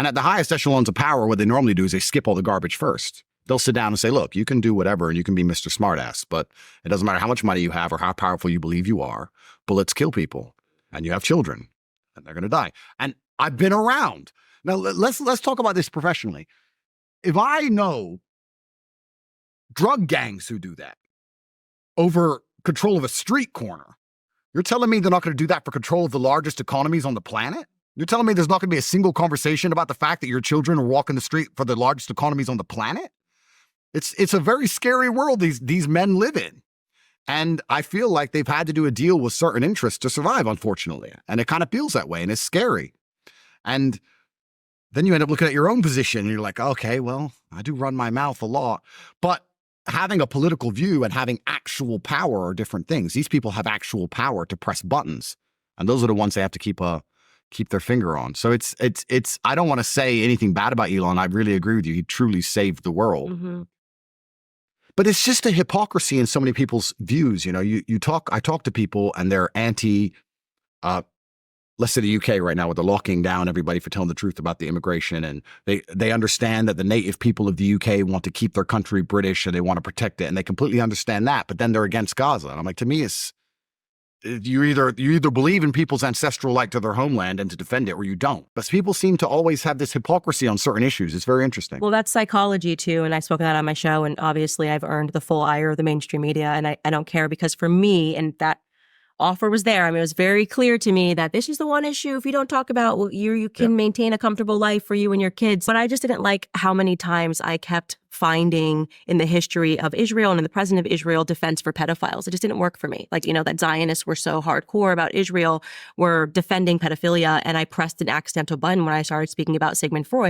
And at the highest echelons of power, what they normally do is they skip all the garbage first. They'll sit down and say, look, you can do whatever and you can be Mr. Smartass, but it doesn't matter how much money you have or how powerful you believe you are. Bullets kill people and you have children and they're going to die. And I've been around. Now, let's talk about this professionally. If I know drug gangs who do that over control of a street corner, you're telling me they're not going to do that for control of the largest economies on the planet? You're telling me there's not going to be a single conversation about the fact that your children are walking the street for the largest economies on the planet? It's a very scary world these men live in. And I feel like they've had to do a deal with certain interests to survive, unfortunately. And it kind of feels that way, and it's scary. And then you end up looking at your own position, and you're like, okay, well, I do run my mouth a lot. But having a political view and having actual power are different things. These people have actual power to press buttons. And those are the ones they have to keep their finger on. So it's I don't want to say anything bad about Elon. I really agree with you. He truly saved the world. Mm-hmm. But it's just a hypocrisy in so many people's views. You know, I talk to people and they're anti, let's say the UK right now, where they're locking down everybody for telling the truth about the immigration. And they understand that the native people of the UK want to keep their country British and they want to protect it. And they completely understand that. But then they're against Gaza. And I'm like, to me, you either believe in people's ancestral right to their homeland and to defend it, or you don't. But people seem to always have this hypocrisy on certain issues. It's very interesting. Well, that's psychology too, and I spoke of that on my show, and obviously I've earned the full ire of the mainstream media, and I don't care, because for me, and that offer was there. I mean, it was very clear to me that this is the one issue, if you don't talk about, well, you can maintain a comfortable life for you and your kids. But I just didn't like how many times I kept finding in the history of Israel and in the president of Israel defense for pedophiles. It just didn't work for me. Like, you know, that Zionists were so hardcore about Israel, were defending pedophilia, and I pressed an accidental button when I started speaking about Sigmund Freud.